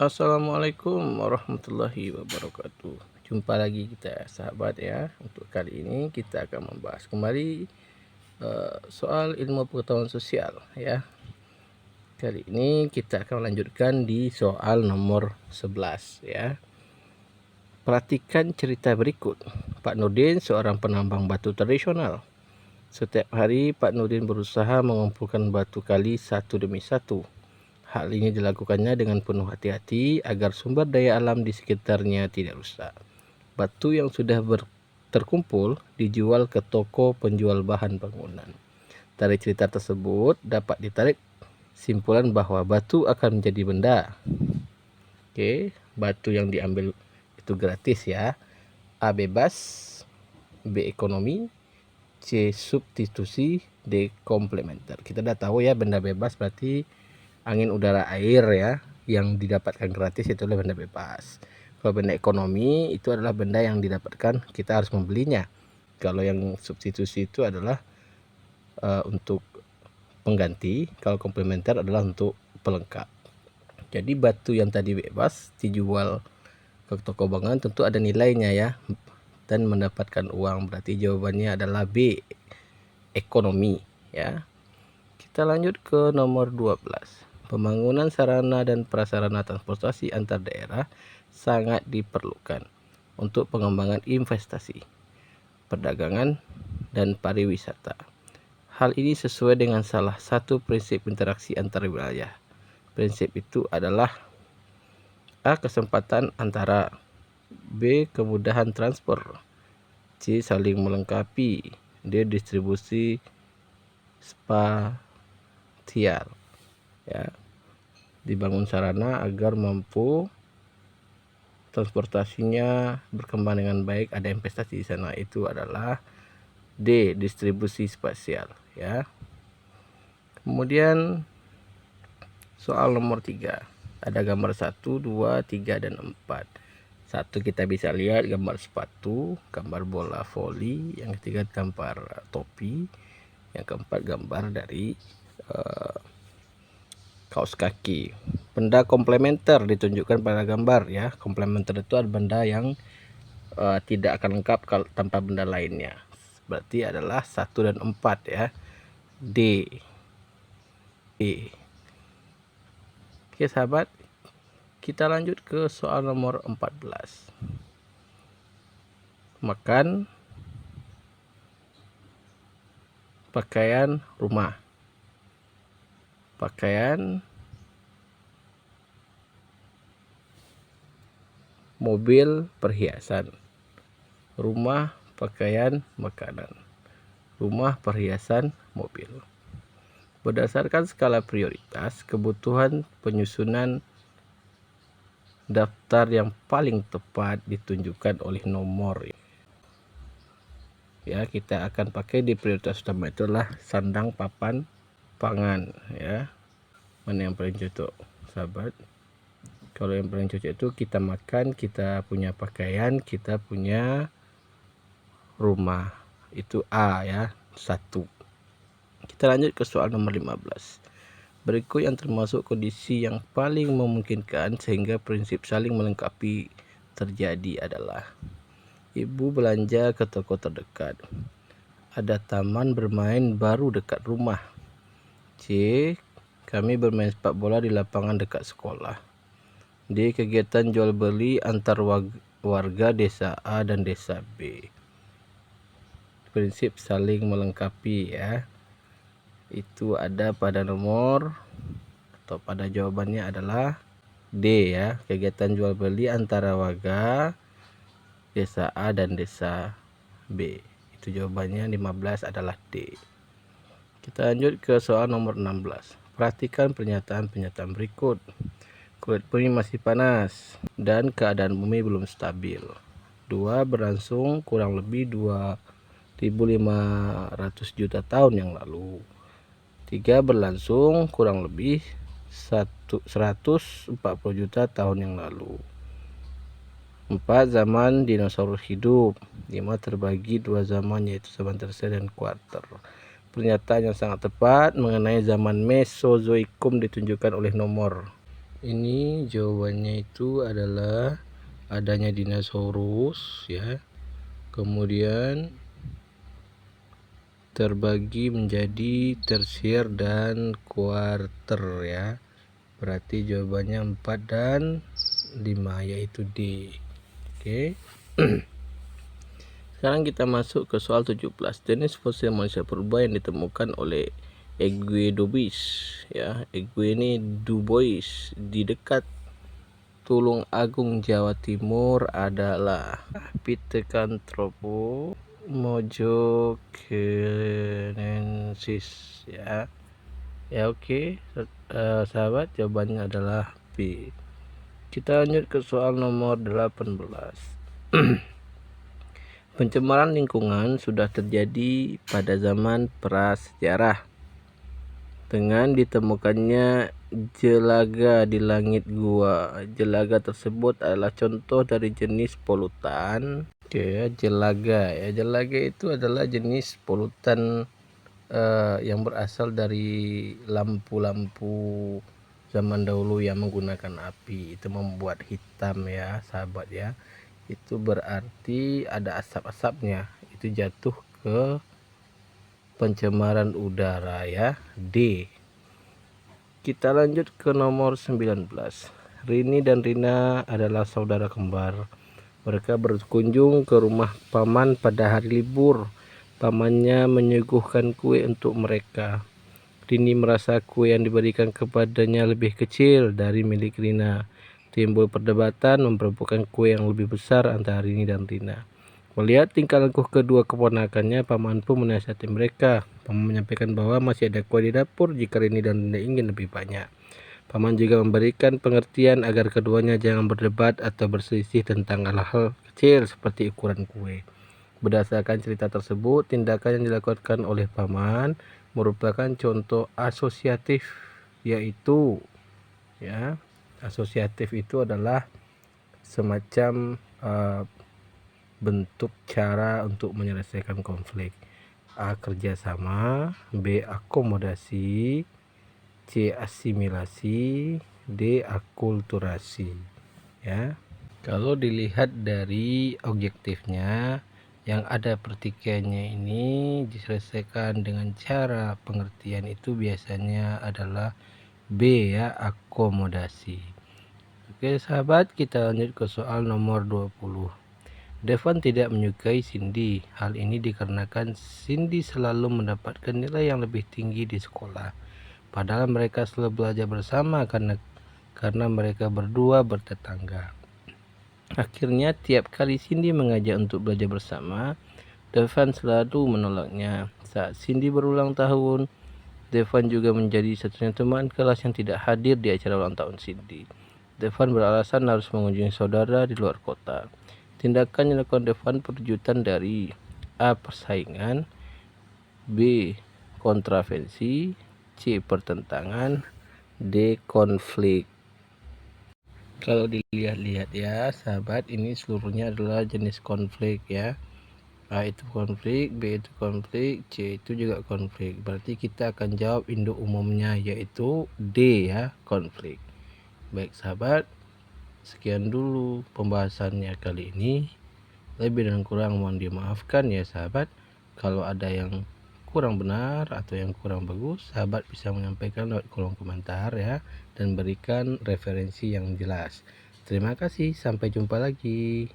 Assalamualaikum warahmatullahi wabarakatuh. Jumpa lagi kita sahabat ya. Untuk kali ini kita akan membahas kembali soal ilmu pengetahuan sosial ya. Kali ini kita akan melanjutkan di soal nomor 11 ya. Perhatikan cerita berikut. Pak Nurdin seorang penambang batu tradisional. Setiap hari Pak Nurdin berusaha mengumpulkan batu kali satu demi satu. Hal ini dilakukannya dengan penuh hati-hati agar sumber daya alam di sekitarnya tidak rusak. Batu yang sudah terkumpul dijual ke toko penjual bahan bangunan. Dari cerita tersebut dapat ditarik simpulan bahwa batu akan menjadi benda. Oke, batu yang diambil itu gratis ya. A. Bebas, B. Ekonomi, C. Substitusi, D. Komplementer. Kita udah tahu ya, benda bebas berarti angin, udara, air ya. Yang didapatkan gratis itu adalah benda bebas. Kalau benda ekonomi itu adalah benda yang didapatkan kita harus membelinya. Kalau yang substitusi itu adalah untuk pengganti. Kalau komplementer adalah untuk pelengkap. Jadi batu yang tadi bebas dijual ke toko bangunan tentu ada nilainya ya, dan mendapatkan uang. Berarti jawabannya adalah B, ekonomi ya. Kita lanjut ke nomor 12. Pembangunan sarana dan prasarana transportasi antar daerah sangat diperlukan untuk pengembangan investasi, perdagangan, dan pariwisata. Hal ini sesuai dengan salah satu prinsip interaksi antar wilayah. Prinsip itu adalah A. Kesempatan antara, B. Kemudahan transfer, C. Saling melengkapi, D. Distribusi spasial ya. Dibangun sarana agar mampu transportasinya berkembang dengan baik, ada investasi di sana. Itu adalah D. Distribusi spasial ya. Kemudian soal nomor 3. Ada gambar 1, 2, 3, dan 4. 1 kita bisa lihat gambar sepatu, gambar bola voli, yang ketiga gambar topi, yang keempat gambar dari kaos kaki. Benda komplementer ditunjukkan pada gambar ya. Komplementer itu adalah benda yang tidak akan lengkap kalau tanpa benda lainnya. Berarti adalah 1 dan 4 ya. D, E. Oke sahabat, kita lanjut ke soal nomor 14. Makan, pakaian, rumah. Pakaian, mobil, perhiasan. Rumah, pakaian, makanan. Rumah, perhiasan, mobil. Berdasarkan skala prioritas, kebutuhan penyusunan daftar yang paling tepat ditunjukkan oleh nomor ya. Kita akan pakai di prioritas utama itulah sandang, papan, pangan ya. Mana yang paling cocok sahabat? Kalau yang paling cocok itu kita makan, kita punya pakaian, kita punya rumah. Itu A ya, 1. Kita lanjut ke soal nomor 15. Berikut yang termasuk kondisi yang paling memungkinkan sehingga prinsip saling melengkapi terjadi adalah: ibu belanja ke toko terdekat, ada taman bermain baru dekat rumah, C. Kami bermain sepak bola di lapangan dekat sekolah, D. Kegiatan jual beli antar warga desa A dan desa B. Prinsip saling melengkapi ya, itu ada pada nomor atau pada jawabannya adalah D ya. Kegiatan jual beli antara warga desa A dan desa B. Itu jawabannya 15 adalah D. Kita lanjut ke soal nomor 16. Perhatikan pernyataan-pernyataan berikut. Kulit bumi masih panas dan keadaan bumi belum stabil. 2. Berlangsung kurang lebih 2.500 juta tahun yang lalu. 3. Berlangsung kurang lebih 140 juta tahun yang lalu. 4. Zaman dinosaurus hidup. 5. Terbagi 2 zaman, yaitu zaman tersier dan kuarter. Pernyataan yang sangat tepat mengenai zaman Mesozoikum ditunjukkan oleh nomor Ini jawabannya itu adalah adanya dinosaurus ya. Kemudian terbagi menjadi tersier dan kuarter ya. Berarti jawabannya 4 dan 5 yaitu D. Oke. Sekarang kita masuk ke soal 17. Jenis fosil manusia purba yang ditemukan oleh Egue Dubois ya. Egue ini Dubois di dekat Tulung Agung, Jawa Timur adalah Pithecanthropus mojokenensis ya. Ya oke. Sahabat, jawabannya adalah B. Kita lanjut ke soal nomor 18. Pencemaran lingkungan sudah terjadi pada zaman prasejarah dengan ditemukannya jelaga di langit gua. Jelaga tersebut adalah contoh dari jenis polutan. Oke, jelaga ya. Jelaga itu adalah jenis polutan yang berasal dari lampu-lampu zaman dahulu yang menggunakan api. Itu membuat hitam ya, sahabat ya. Itu berarti ada asap-asapnya, itu jatuh ke pencemaran udara ya, D. Kita lanjut ke nomor 19. Rini dan Rina adalah saudara kembar. Mereka berkunjung ke rumah paman pada hari libur. Pamannya menyuguhkan kue untuk mereka. Rini merasa kue yang diberikan kepadanya lebih kecil dari milik Rina. Timbul perdebatan memperebutkan kue yang lebih besar antara Rini dan Rina. Melihat tingkah laku kedua keponakannya, paman pun menasihati mereka. Paman menyampaikan bahwa masih ada kue di dapur jika Rini dan Rina ingin lebih banyak. Paman juga memberikan pengertian agar keduanya jangan berdebat atau berselisih tentang hal-hal kecil seperti ukuran kue. Berdasarkan cerita tersebut, tindakan yang dilakukan oleh paman merupakan contoh asosiatif, yaitu ya, asosiatif itu adalah semacam bentuk cara untuk menyelesaikan konflik. A. Kerjasama, B. Akomodasi, C. Asimilasi, D. Akulturasi ya. Kalau dilihat dari objektifnya, yang ada pertikaiannya ini diselesaikan dengan cara pengertian itu biasanya adalah B ya, akomodasi. Oke sahabat, kita lanjut ke soal nomor 20. Devon tidak menyukai Cindy. Hal ini dikarenakan Cindy selalu mendapatkan nilai yang lebih tinggi di sekolah. Padahal mereka selalu belajar bersama karena mereka berdua bertetangga. Akhirnya tiap kali Cindy mengajak untuk belajar bersama, Devon selalu menolaknya. Saat Cindy berulang tahun, Devon juga menjadi satunya teman kelas yang tidak hadir di acara ulang tahun Cindy. Devon beralasan harus mengunjungi saudara di luar kota. Tindakan yang dilakukan Devon perwujudan dari A. Persaingan, B. Kontravensi, C. Pertentangan, D. Konflik. Kalau dilihat-lihat ya sahabat, ini seluruhnya adalah jenis konflik ya. A itu konflik, B itu konflik, C itu juga konflik. Berarti kita akan jawab induk umumnya, yaitu D ya, konflik. Baik sahabat, sekian dulu pembahasannya kali ini. Lebih dan kurang mohon dimaafkan ya sahabat. Kalau ada yang kurang benar atau yang kurang bagus, sahabat bisa menyampaikan lewat kolom komentar ya, dan berikan referensi yang jelas. Terima kasih, sampai jumpa lagi.